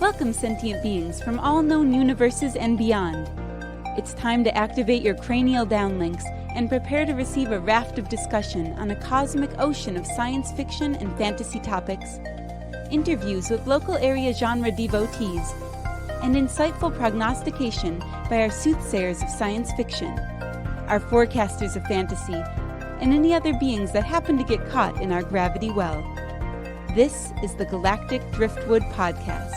Welcome, sentient beings from all known universes and beyond. It's time to activate your cranial downlinks and prepare to receive a raft of discussion on a cosmic ocean of science fiction and fantasy topics, interviews with local area genre devotees, and insightful prognostication by our soothsayers of science fiction, our forecasters of fantasy, and any other beings that happen to get caught in our gravity well. This is the Galactic Driftwood Podcast.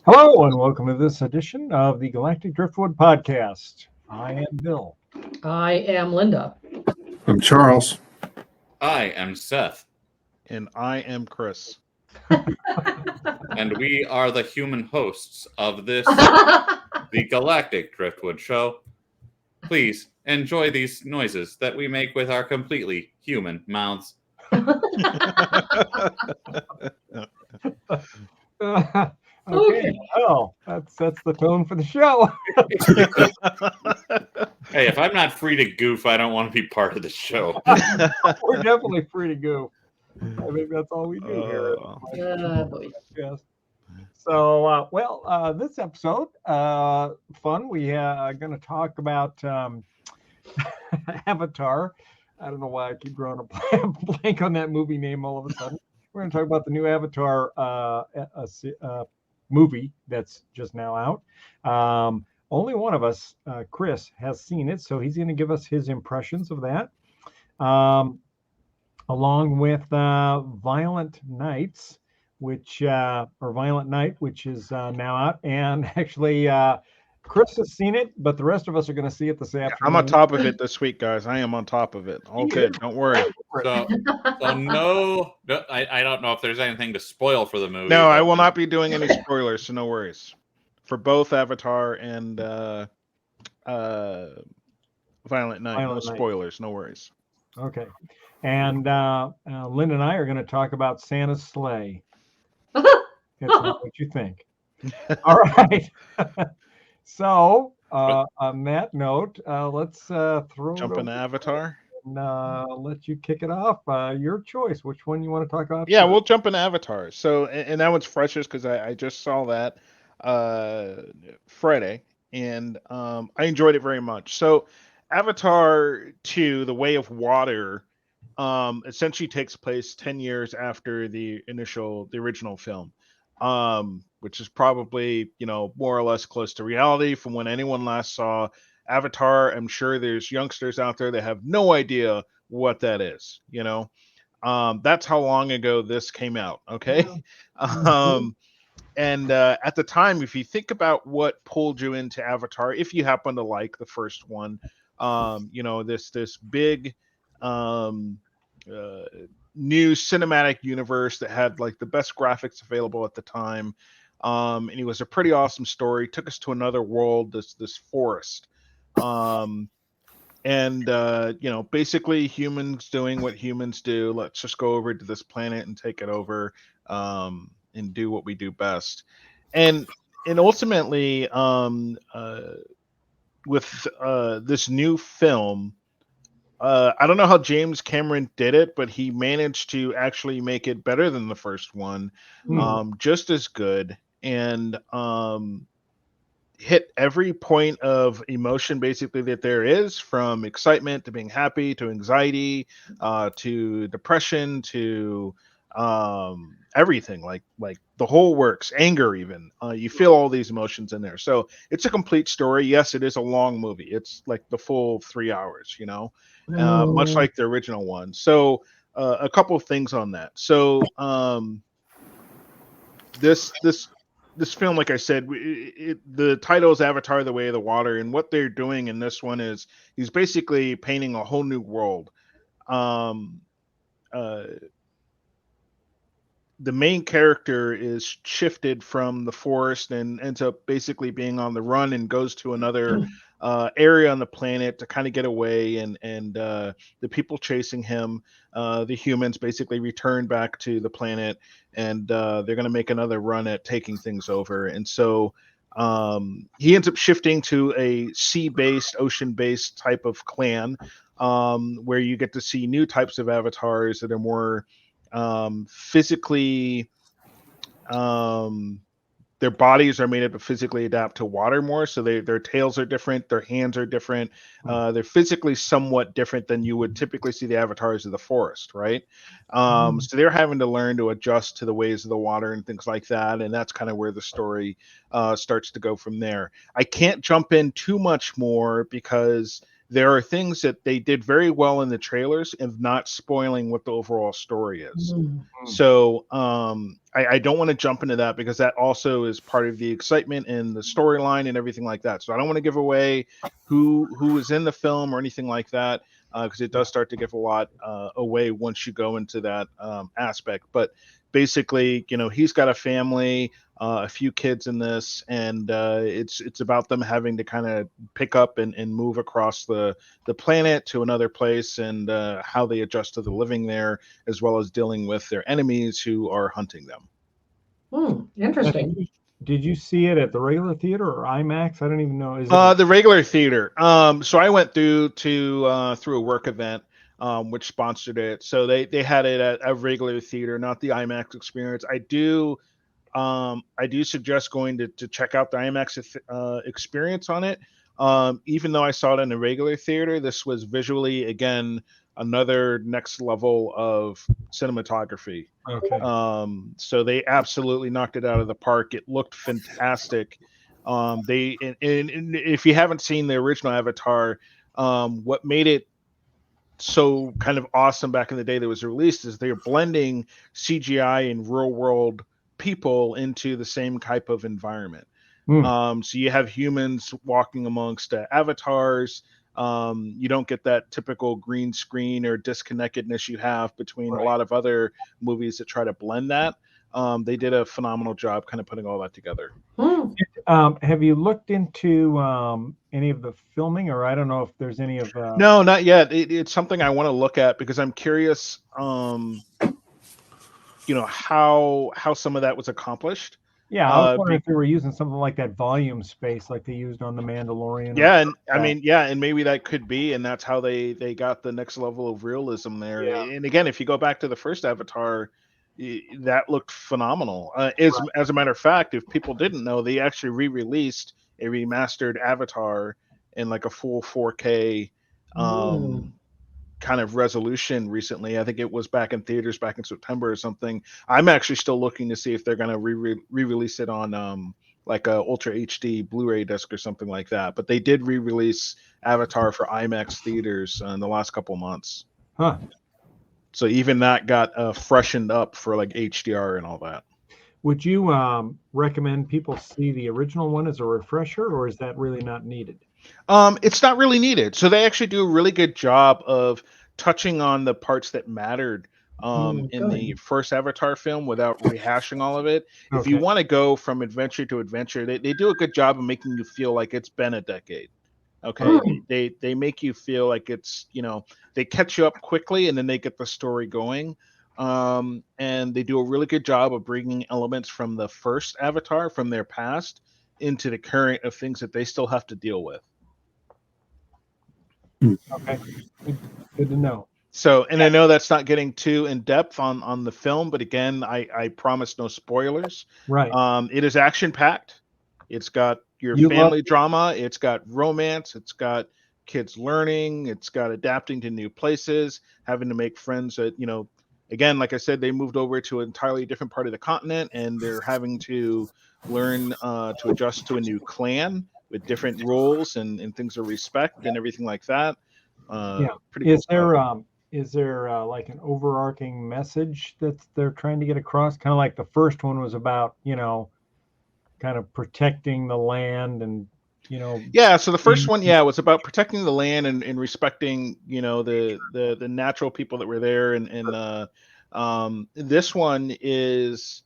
Hello and welcome to this edition of the Galactic Driftwood Podcast. I am Bill. I am Linda. I'm Charles. I am Seth. And I am Chris. And we are the human hosts of this, the Galactic Driftwood Show. Please enjoy these noises that we make with our completely human mouths. Okay, well, that's the tone for the show. Hey, if I'm not free to goof, I don't want to be part of the show. We're definitely free to go. I think that's all we do here. Boy. Yes. So, this episode, fun. We are going to talk about Avatar. I don't know why I keep drawing a blank on that movie name all of a sudden. We're going to talk about the new Avatar movie that's just now out. Only one of us, Chris, has seen it, so he's going to give us his impressions of that. Along with Violent Night, which is now out, and actually Chris has seen it, but the rest of us are going to see it this afternoon. I'm on top of it this week, guys. I am on top of it. All good. Don't worry. So no, I don't know if there's anything to spoil for the movie. No, I will not be doing any spoilers, so no worries. For both Avatar and Violent Night, no spoilers, no worries. Okay. And Lynn and I are going to talk about Santa's sleigh. That's not what you think. All right. So, on that note, let's jump into Avatar and let you kick it off. Your choice. Which one you want to talk about? Yeah, we'll jump into Avatar. So, and that one's freshest because I just saw that Friday, and I enjoyed it very much. So, Avatar 2, The Way of Water, essentially takes place 10 years after the original film, which is probably, more or less close to reality from when anyone last saw Avatar. I'm sure there's youngsters out there that have no idea what that is, that's how long ago this came out. Okay. And at the time, if you think about what pulled you into Avatar, if you happen to like the first one, this big new cinematic universe that had like the best graphics available at the time, and it was a pretty awesome story. Took us to another world, this forest, basically humans doing what humans do. Let's just go over to this planet and take it over, and do what we do best. And ultimately, with this new film, I don't know how James Cameron did it, but he managed to actually make it better than the first one, just as good, and hit every point of emotion basically that there is, from excitement to being happy to anxiety, to depression to everything, like the whole works, anger even. You feel all these emotions in there. So it's a complete story. Yes, it is a long movie. It's like the full 3 hours, much like the original one. So a couple of things on that. So this film, like I said, the title is Avatar: The Way of the Water, and what they're doing in this one is he's basically painting a whole new world. The main character is shifted from the forest and ends up basically being on the run, and goes to another area on the planet to kind of get away, and the people chasing him, the humans, basically return back to the planet, and they're going to make another run at taking things over. And so He ends up shifting to a sea-based, ocean-based type of clan, where you get to see new types of avatars that are more physically. Their bodies are made up to physically adapt to water more, so their tails are different, their hands are different. They're physically somewhat different than you would typically see the avatars of the forest, right? So they're having to learn to adjust to the ways of the water and things like that, and that's kind of where the story starts to go from there. I can't jump in too much more because there are things that they did very well in the trailers and not spoiling what the overall story is. So I don't want to jump into that because that also is part of the excitement and the storyline and everything like that. So I don't want to give away who is in the film or anything like that, because it does start to give a lot away once you go into that aspect. But basically, he's got a family, a few kids in this, and it's about them having to kind of pick up and move across the planet to another place, and how they adjust to the living there, as well as dealing with their enemies who are hunting them. Interesting. Did you see it at the regular theater or IMAX? I don't even know. Is The regular theater. So I went through a work event, which sponsored it. So they had it at a regular theater, not the IMAX experience. I do suggest going to check out the IMAX experience on it. Even though I saw it in a regular theater, this was visually, again, another next level of cinematography. Okay. So they absolutely knocked it out of the park. It looked fantastic. And if you haven't seen the original Avatar, what made it so kind of awesome back in the day that was released is they're blending CGI and real world people into the same type of environment. So you have humans walking amongst avatars. You don't get that typical green screen or disconnectedness you have between a lot of other movies that try to blend that. They did a phenomenal job kind of putting all that together. Have you looked into any of the filming, or I don't know if there's any of No, not yet. It's something I want to look at because I'm curious how some of that was accomplished. Yeah, I was wondering if they were using something like that volume space like they used on The Mandalorian. Yeah, and I mean, and maybe that could be, and that's how they got the next level of realism there. Yeah. And again, if you go back to the first Avatar, that looked phenomenal. As a matter of fact, if people didn't know, they actually re-released a remastered Avatar in like a full 4K kind of resolution recently. I think it was back in theaters back in September or something. I'm actually still looking to see if they're going to re-release it on like a Ultra HD Blu-ray disc or something like that. But they did re-release Avatar for IMAX theaters in the last couple months. Huh. So even that got freshened up for like HDR and all that. Would you recommend people see the original one as a refresher, or is that really not needed? It's not really needed. So they actually do a really good job of touching on the parts that mattered in the first Avatar film without rehashing all of it. Okay. If you want to go from adventure to adventure, they do a good job of making you feel like it's been a decade. Okay. They make you feel like it's, they catch you up quickly and then they get the story going. And they do a really good job of bringing elements from the first Avatar, from their past, into the current of things that they still have to deal with. Okay, good to know. So, and I know that's not getting too in depth on the film, but again, I promise no spoilers. Right. It is action packed. It's got your family drama. It's got romance. It's got kids learning. It's got adapting to new places, having to make friends that, again, like I said, they moved over to an entirely different part of the continent, and they're having to learn to adjust to a new clan with different rules and things of respect and everything like that. Pretty cool. Is there like an overarching message that they're trying to get across? Kind of like the first one was about, kind of protecting the land and, Yeah, so the first one, was about protecting the land and respecting, the natural people that were there. And this one is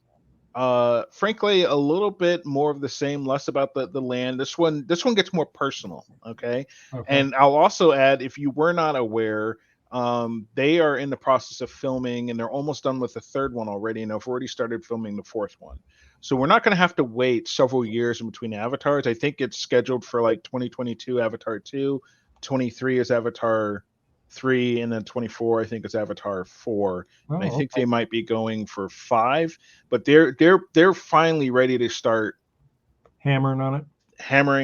frankly a little bit more of the same, less about the land. This one gets more personal. Okay. And I'll also add, if you were not aware, they are in the process of filming, and they're almost done with the third one already, and have already started filming the fourth one. So we're not going to have to wait several years in between Avatars. I think it's scheduled for like 2022 Avatar 2, 23 is Avatar 3, and then 24 I think is Avatar 4. And I think they might be going for 5, but they're finally ready to start hammering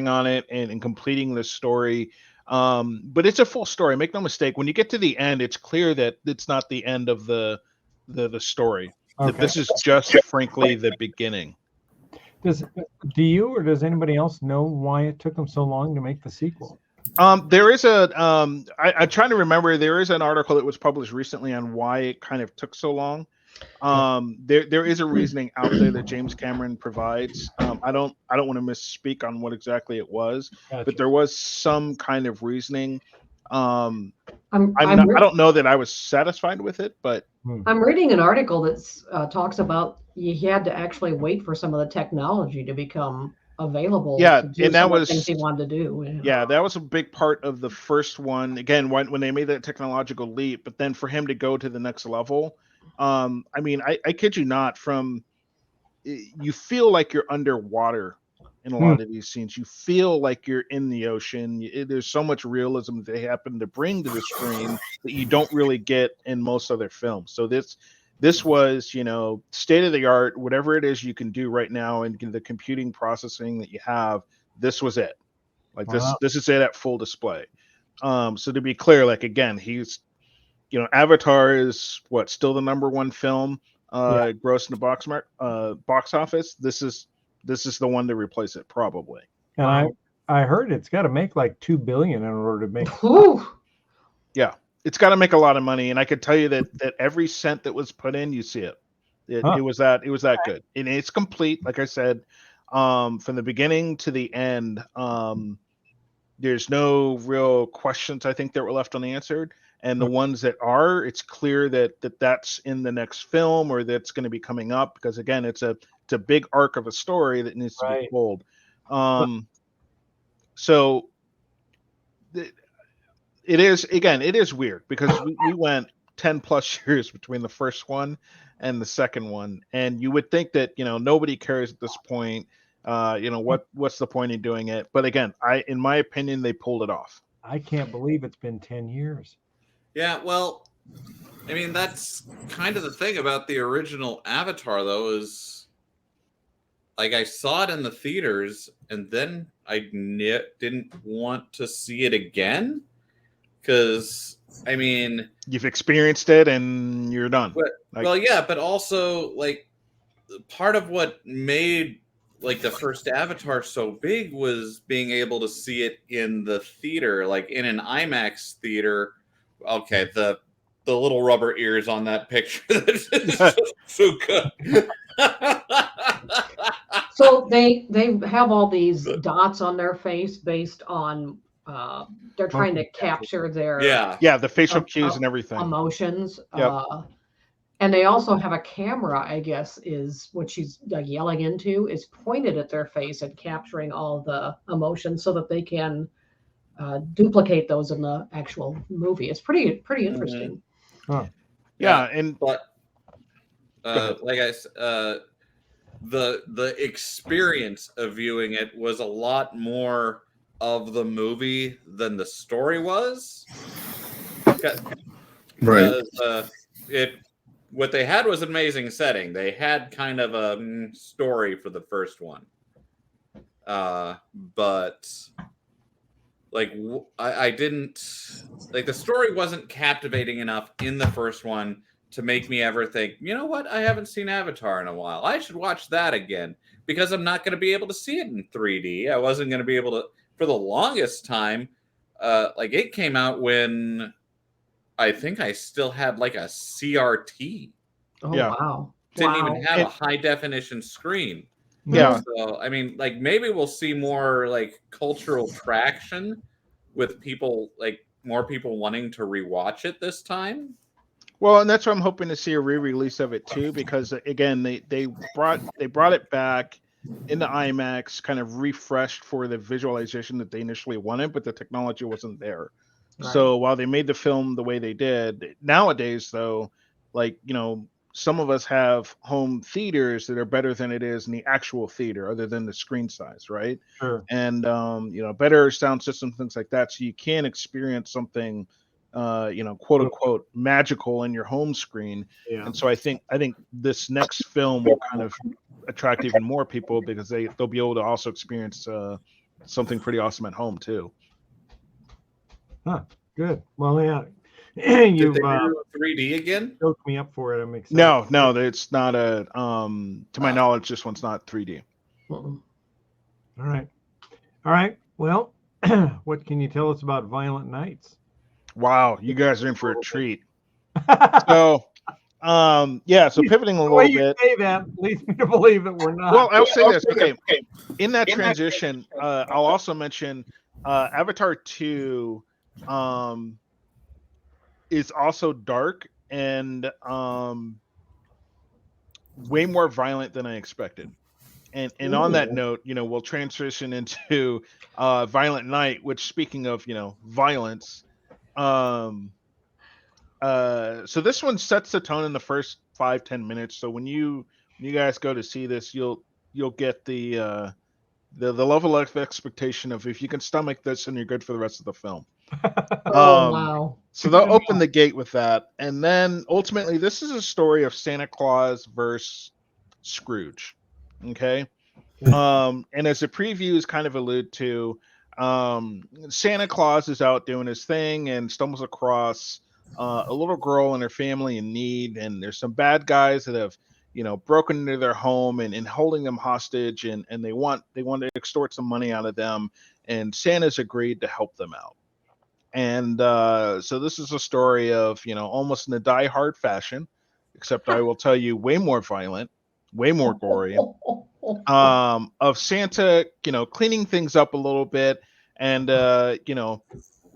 on it and completing the story. But it's a full story. Make no mistake. When you get to the end, it's clear that it's not the end of the story. Okay. That this is just, frankly, the beginning. Do you or does anybody else know why it took them so long to make the sequel? There is I'm trying to remember. There is an article that was published recently on why it kind of took so long. There is a reasoning out there that James Cameron provides. I don't want to misspeak on what exactly it was, Gotcha. but there was some kind of reasoning. I don't know that I was satisfied with it, but I'm reading an article that talks about you had to actually wait for some of the technology to become available. Yeah, to do and that some of the was things he wanted to do. Yeah, that was a big part of the first one. Again, when they made that technological leap, but then for him to go to the next level, I mean, I kid you not, you feel like you're underwater in a lot of these scenes. You feel like you're in the ocean. There's so much realism that they happen to bring to the screen that you don't really get in most other films. So this was, state of the art, whatever it is you can do right now, and the computing processing that you have. This was it. Like this is it at full display. So to be clear, like again, he's, Avatar is still the #1 film, gross in the box office. This is the one to replace it probably. And I heard it's got to make like $2 billion in order to make. Yeah, it's got to make a lot of money, and I could tell you that every cent that was put in, you see it. It was that good, and it's complete. Like I said, from the beginning to the end, there's no real questions I think that were left unanswered. And the ones that are, it's clear that's in the next film or that's going to be coming up, because again, it's a big arc of a story that needs to be told. So it is weird because we went 10 plus years between the first one and the second one, and you would think that nobody cares at this point. What's the point in doing it? But again, in my opinion, they pulled it off. I can't believe it's been 10 years. Yeah, well, I mean, that's kind of the thing about the original Avatar, though, is like I saw it in the theaters and then I didn't want to see it again because, I mean, you've experienced it and you're done. But but also, like, part of what made like the first Avatar so big was being able to see it in the theater, like in an IMAX theater. Okay, the little rubber ears on that picture. That's so good. So they have all these dots on their face based on they're trying to capture their the facial cues and everything, emotions. Yep. And they also have a camera, I guess, is what she's yelling into, is pointed at their face and capturing all the emotions so that they can duplicate those in the actual movie. It's pretty interesting. Huh. But like I said, the experience of viewing it was a lot more of the movie than the story was. Right. What they had was an amazing setting. They had kind of a story for the first one, but like I didn't like the story wasn't captivating enough in the first one to make me ever think, you know what, I haven't seen Avatar in a while, I should watch that again, because I'm not going to be able to see it in 3D. I wasn't going to be able to for the longest time. Like it came out when I think I still had like a CRT. Oh, yeah. Wow. Didn't even have a high definition screen. Yeah. So, I mean, like maybe we'll see more like cultural traction with people, like more people wanting to rewatch it this time. Well, and that's why I'm hoping to see a re-release of it too, because again, they brought it back into IMAX, kind of refreshed for the visualization that they initially wanted, but the technology wasn't there. Right. So while they made the film the way they did, nowadays though, like some of us have home theaters that are better than it is in the actual theater, other than the screen size, right? Sure. And better sound system, things like that, so you can experience something, quote unquote, magical in your home screen. Yeah. And so I think this next film will kind of attract even more people, because they'll be able to also experience something pretty awesome at home too. Huh. Good. Well, yeah. Did You've they do 3D again? stoked me up for it. I'm excited. No, it's not a. To my knowledge, this one's not 3D. Mm-mm. All right. Well, what can you tell us about Violent Nights? Wow, you guys are in for a treat. So, so pivoting a The way little you bit. say that leads me to believe that we're not. Well, I'll say this. Okay, in that transition, I'll also mention Avatar 2 is also dark and way more violent than I expected. And on that note, we'll transition into Violent Night, which, speaking of, violence, so this one sets the tone in the first 5-10 minutes. So when you guys go to see this, you'll get the level of expectation of, if you can stomach this, and you're good for the rest of the film. Wow. So they'll open the gate with that, and then ultimately this is a story of Santa Claus versus Scrooge. Okay. And as the previews kind of allude to, Santa Claus is out doing his thing and stumbles across a little girl and her family in need, and there's some bad guys that have broken into their home and holding them hostage, and they want to extort some money out of them, and Santa's agreed to help them out. And so this is a story of, almost in a Die Hard fashion, except I will tell you, way more violent, way more gory, of Santa, cleaning things up a little bit, and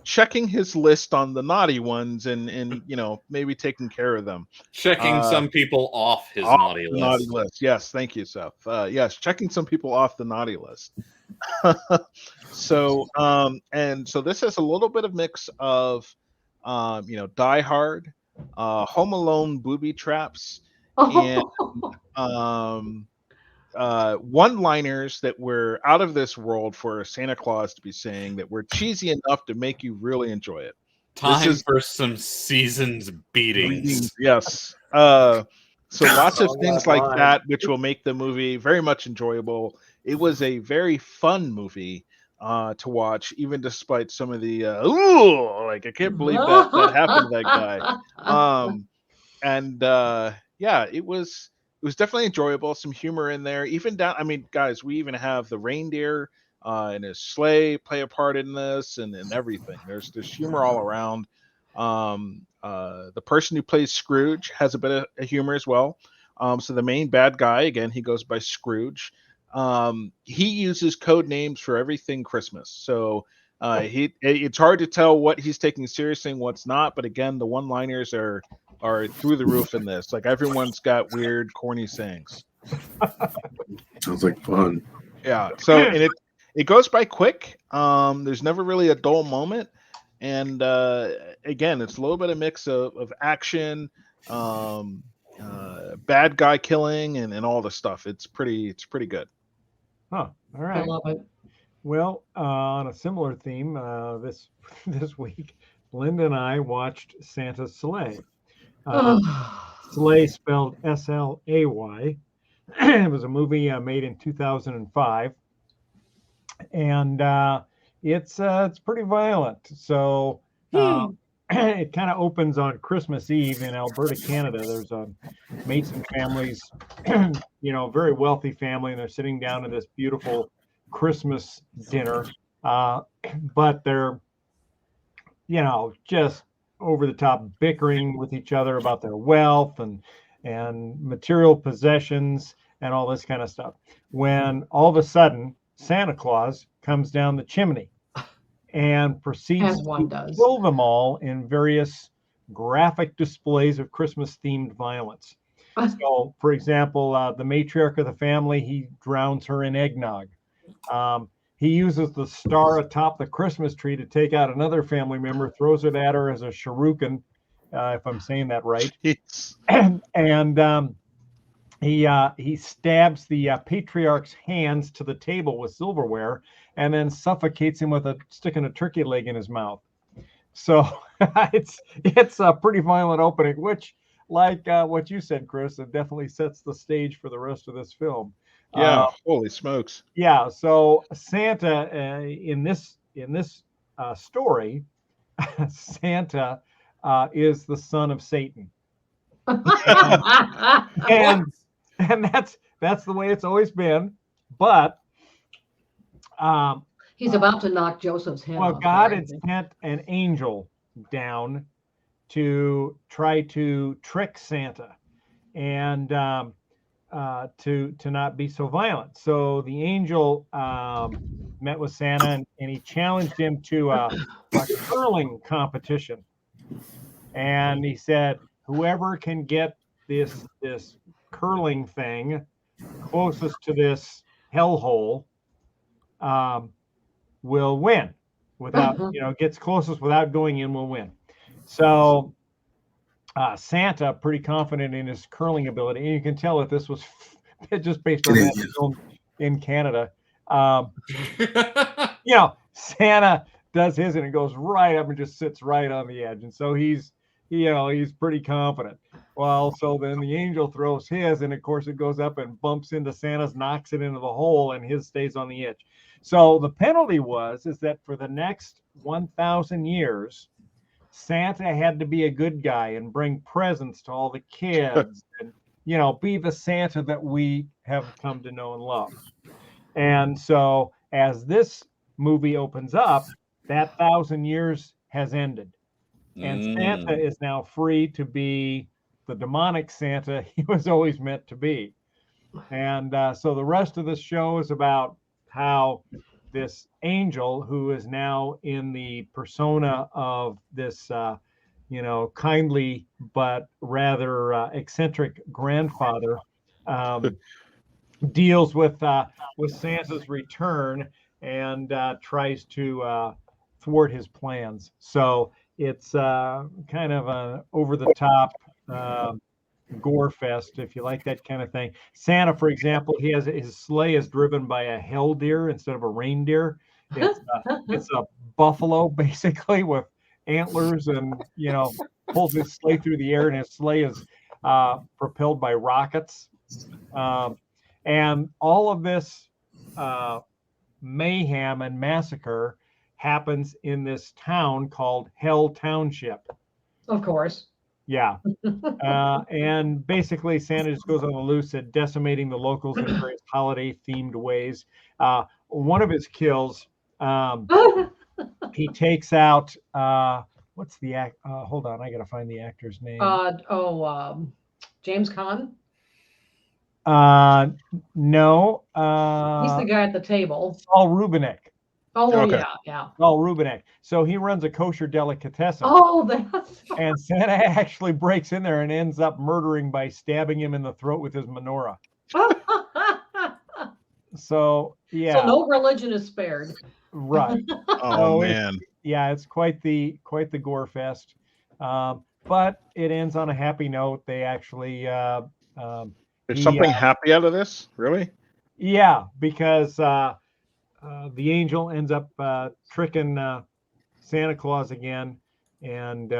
checking his list on the naughty ones, and maybe taking care of them. Checking some people off his naughty list. Naughty list. Yes, thank you, Seth. Yes, checking some people off the naughty list. So this has a little bit of mix of Die Hard, Home Alone booby traps, and one-liners that were out of this world for Santa Claus to be saying, that were cheesy enough to make you really enjoy it. Time for some seasons beatings. Yes. So lots of things like that, which will make the movie very much enjoyable. It was a very fun movie to watch, even despite some of the I can't believe that happened to that guy. It was definitely enjoyable. Some humor in there, even down. I mean, guys, we even have the reindeer and his sleigh play a part in this, and everything. There's humor all around. The person who plays Scrooge has a bit of humor as well. So the main bad guy, again, he goes by Scrooge. He uses code names for everything Christmas. So it's hard to tell what he's taking seriously and what's not. But again, the one-liners are through the roof in this. Like, everyone's got weird, corny sayings. Sounds like fun. Yeah. So and it goes by quick. There's never really a dull moment. And again, it's a little bit of mix of action, bad guy killing, and all the stuff. It's pretty good. Huh. All right. I love it. Well, on a similar theme, this week, Linda and I watched Santa's Sleigh. Sleigh spelled S-L-A-Y. It was a movie made in 2005, and it's pretty violent. So it kind of opens on Christmas Eve in Alberta, Canada. There's a Mason family's, very wealthy family, and they're sitting down at this beautiful Christmas dinner, but they're, just over the top bickering with each other about their wealth and material possessions and all this kind of stuff. When all of a sudden Santa Claus comes down the chimney and proceeds to kill them all in various graphic displays of Christmas-themed violence. So, for example, the matriarch of the family, he drowns her in eggnog. He uses the star atop the Christmas tree to take out another family member, throws it at her as a shuriken, if I'm saying that right. Jeez. And he stabs the patriarch's hands to the table with silverware, and then suffocates him with sticking a turkey leg in his mouth. So it's a pretty violent opening, which, like what you said, Chris, it definitely sets the stage for the rest of this film. Yeah, holy smokes. Yeah. So Santa in this story, Santa is the son of Satan, and that's the way it's always been. But He's about to knock Joseph's head well, off. God had sent an angel down to try to trick Santa and to not be so violent. So the angel met with Santa, and he challenged him to a curling competition. And he said, whoever can get this curling thing closest to this hellhole will win. Without, gets closest without going in will win. So Santa, pretty confident in his curling ability, and you can tell that this was just based on that film in Canada. Santa does his, and it goes right up and just sits right on the edge, and so he's pretty confident. Well, so then the angel throws his, and of course it goes up and bumps into Santa's, knocks it into the hole, and his stays on the edge. So the penalty is that for the next 1,000 years, Santa had to be a good guy and bring presents to all the kids and, be the Santa that we have come to know and love. And so as this movie opens up, that 1,000 years has ended. And Santa is now free to be the demonic Santa he was always meant to be. And so the rest of the show is about how this angel, who is now in the persona of this, kindly but rather eccentric grandfather, deals with Santa's return and tries to thwart his plans. So it's kind of an over-the-top gore fest, if you like that kind of thing. Santa, for example, his sleigh is driven by a hell deer instead of a reindeer. It's a buffalo, basically, with antlers, and pulls his sleigh through the air, and his sleigh is propelled by rockets. And all of this mayhem and massacre happens in this town called Hell Township. Of course. Yeah. And basically Santa just goes on the loose at decimating the locals in various holiday-themed ways. One of his kills, he takes out, what's the act? Hold on, I got to find the actor's name. James Caan? No. He's the guy at the table. Saul Rubinek. Oh, okay. Yeah. Saul Rubinek. So he runs a kosher delicatessen. Oh, that's... And Santa actually breaks in there and ends up murdering by stabbing him in the throat with his menorah. So, yeah. So no religion is spared. Right. Oh, man. It's quite the gore fest. But it ends on a happy note. They actually... There's something happy out of this? Really? Yeah, because... the angel ends up tricking Santa Claus again, and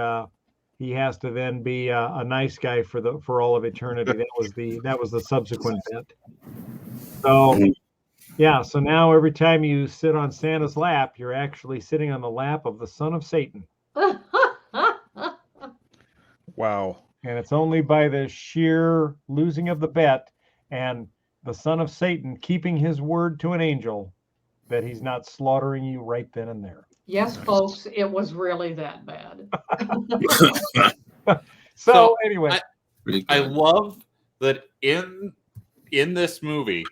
he has to then be a nice guy for all of eternity. That was the subsequent bit. So yeah, so now every time you sit on Santa's lap, you're actually sitting on the lap of the son of Satan. Wow. And it's only by the sheer losing of the bet and the son of Satan keeping his word to an angel that he's not slaughtering you right then and there. Yes, folks, it was really that bad. So anyway, I love that in this movie,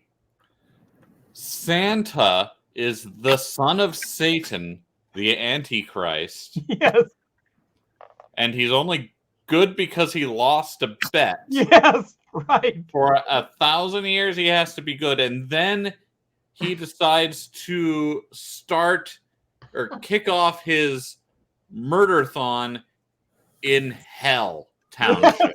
Santa is the son of Satan, the Antichrist. Yes. And he's only good because he lost a bet. Yes, right. For 1,000 years, he has to be good. And then he decides to start or kick off his murder-thon in Hell Township.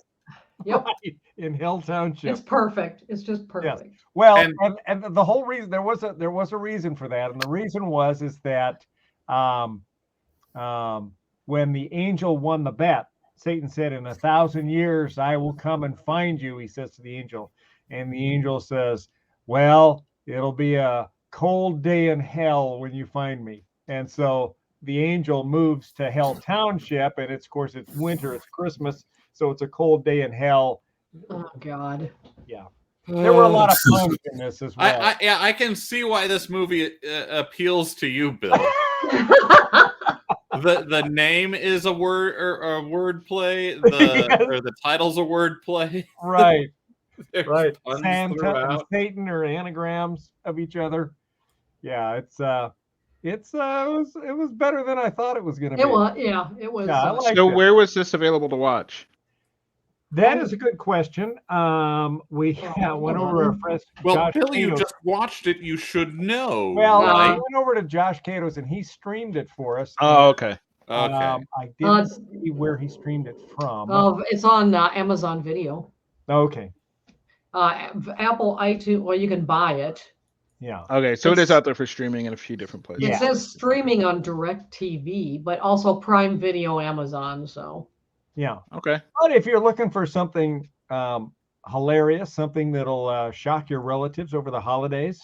Yep. Right, in Hell Township. It's perfect. It's just perfect. Well, And- and the whole reason there was a reason for that, and the reason is that when the angel won the bet, Satan said, "In 1,000 years, I will come and find you." He says to the angel, and the angel says, "Well, it'll be a cold day in hell when you find me." And so the angel moves to Hell Township, and of course it's winter, it's Christmas, so it's a cold day in hell. Oh God. Yeah. There were a lot of puns in this as well. I can see why this movie appeals to you, Bill. The name is a word or a word play. Or the title's a word play. Right. There's Right. puns Santa and throughout. Satan are anagrams of each other. Yeah, it was better than I thought it was going to be. It was. Yeah. It was. Yeah, I liked So it. where was this available to watch? That is a good question. We went over to our friend Well, Josh Bill, you Cato's. just watched it. You should know. Well, right? I went over to Josh Cato's and he streamed it for us. Oh, okay. Okay. I didn't see where he streamed it from. It's on Amazon Video. Okay. Apple iTunes. Well, you can buy it. Yeah. Okay, so it is out there for streaming in a few different places. It says streaming on DirecTV, but also Prime Video, Amazon. So. Yeah. Okay. But if you're looking for something hilarious, something that'll shock your relatives over the holidays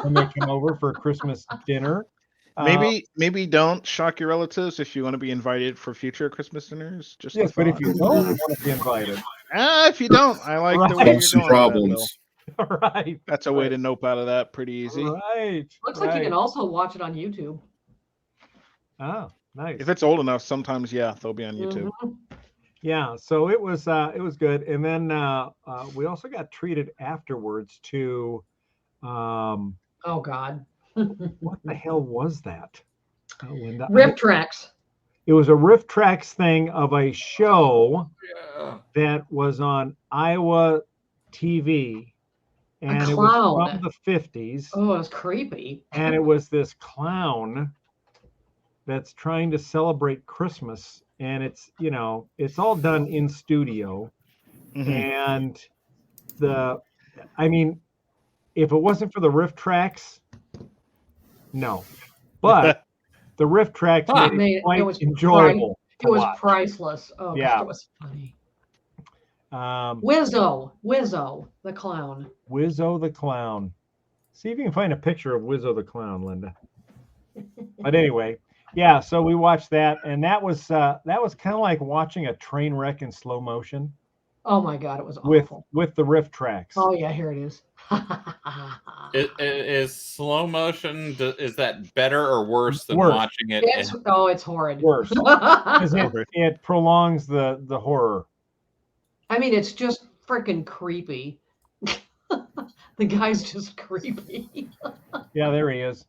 when they come over for Christmas dinner. Maybe don't shock your relatives if you want to be invited for future Christmas dinners. Just Yes, but if you don't want to be invited, if you don't, I like the way Right. you're Some going with that, problems. Bill. right? That's a way to nope out of that pretty easy. Right. Looks like you can also watch it on YouTube. Oh, nice. If it's old enough, sometimes they'll be on YouTube. Mhm. Yeah, so it was good, and then we also got treated afterwards to Oh God. what the hell was that, Linda? Rip tracks. It was a Riff Tracks thing of a show Yeah. that was on Iowa TV, and it clown. was from the 50s, Oh, it was creepy. and it was this clown that's trying to celebrate Christmas, and it's it's all done in studio, Mhm. and if it wasn't for the Riff Tracks, no, but the Riff Tracks made it quite enjoyable. It was watch. priceless. Oh, Yeah. God, it was funny. Um, Wizzo, the clown. Wizzo the Clown. See if you can find a picture of Wizzo the Clown, Linda. But anyway, yeah. So we watched that, and that was kind of like watching a train wreck in slow motion Oh my God, it was with awful. the Riff Tracks. Oh yeah, here it is. Is slow motion? Is that better or worse than Worse. watching it? It's horrid. Worse, because it prolongs the horror. I mean, it's just freaking creepy. The guy's just creepy. Yeah, there he is.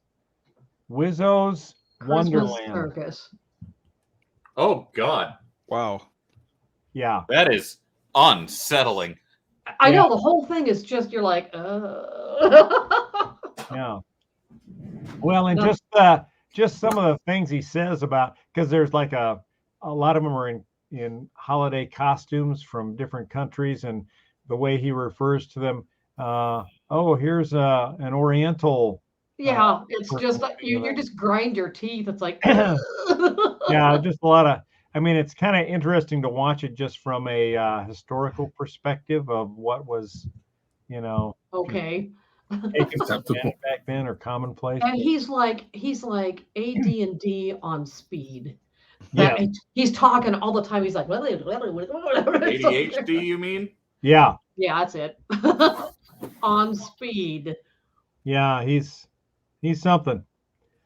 Wizzo's Christmas Wonderland. Circus. Oh God, Wow. Yeah. that is unsettling. I Yeah. know the whole thing is just you're like, Yeah. Well, and No. just some of the things he says about, because there's like a lot of them are in holiday costumes from different countries, and the way he refers to them. Here's an Oriental. Yeah, it's just like you just grind your teeth. It's like Yeah, just a lot of. I mean, it's kind of interesting to watch it just from a historical perspective of what was, okay. taken for granted back then or commonplace. And he's like AD&D on speed. Yeah. He's talking all the time. He's like, ADHD, you mean? Yeah. yeah, that's it. On speed. Yeah. He's something.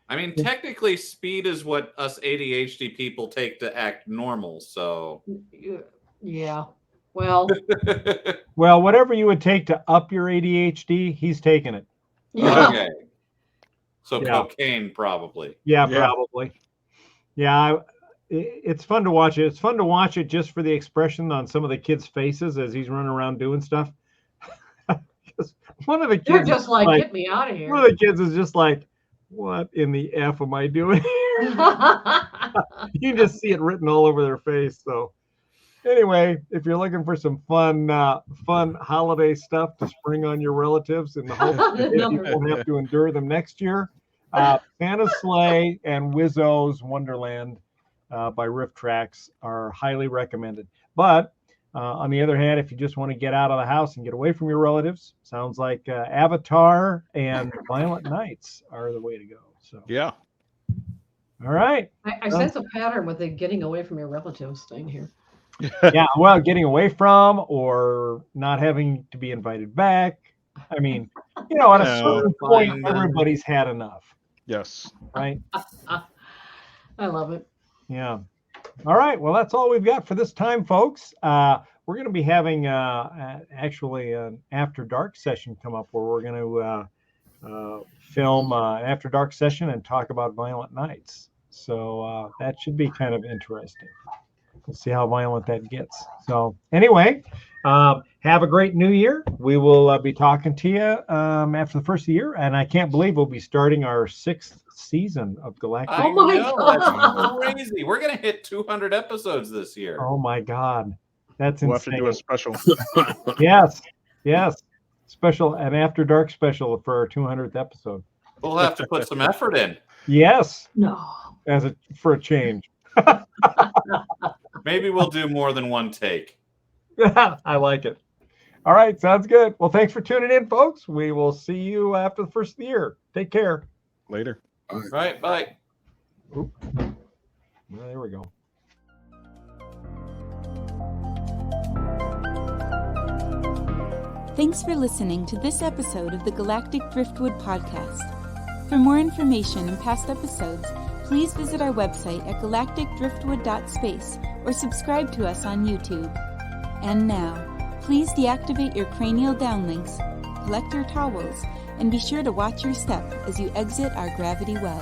I mean, technically, speed is what us ADHD people take to act normal. So, Yeah. Well, Well, whatever you would take to up your ADHD, he's taking it. yeah. okay. So Yeah. cocaine, probably. Yeah, Yeah. probably. Yeah, it's fun to watch it. It's fun to watch it just for the expression on some of the kids' faces as he's running around doing stuff. Because one of the They're kids, just like, get me out of one here. of the kids is just like, "What in the F am I doing?" You can just see it written all over their face. So anyway, if you're looking for some fun holiday stuff to spring on your relatives in the hope that you won't have to endure them next year, Santa's Sleigh and Wizzo's Wonderland by Riff Tracks are highly recommended. But on the other hand, if you just want to get out of the house and get away from your relatives, sounds like Avatar and Violent Nights are the way to go. So Yeah. All right. I sense a pattern with the getting away from your relatives thing here. Yeah, well, getting away from or not having to be invited back. I mean, at a certain point, everybody's had enough, Yes. right? I love it. Yeah. All right. Well, that's all we've got for this time, folks. We're going to be having actually an After Dark session come up where we're going to film an After Dark session and talk about Violent Nights. So that should be kind of interesting. We'll see how violent that gets. So anyway, have a great new year. We will be talking to you after the first of the year. And I can't believe we'll be starting our 6th season of Galactic. Oh my God. That's crazy. We're going to hit 200 episodes this year. Oh my God. That's We'll insane. have to do a special. Yes. Special, an After Dark special for our 200th episode. We'll have to put some effort in. Yes. No. For a change. Maybe we'll do more than one take. I like it. All right. Sounds good. Well, thanks for tuning in, folks. We will see you after the first of the year. Take care. Later. Right. Bye. Well, there we go. Thanks for listening to this episode of the Galactic Driftwood podcast. For more information and past episodes, please visit our website at galacticdriftwood.space or subscribe to us on YouTube. And now, please deactivate your cranial downlinks, collect your towels, and be sure to watch your step as you exit our gravity well.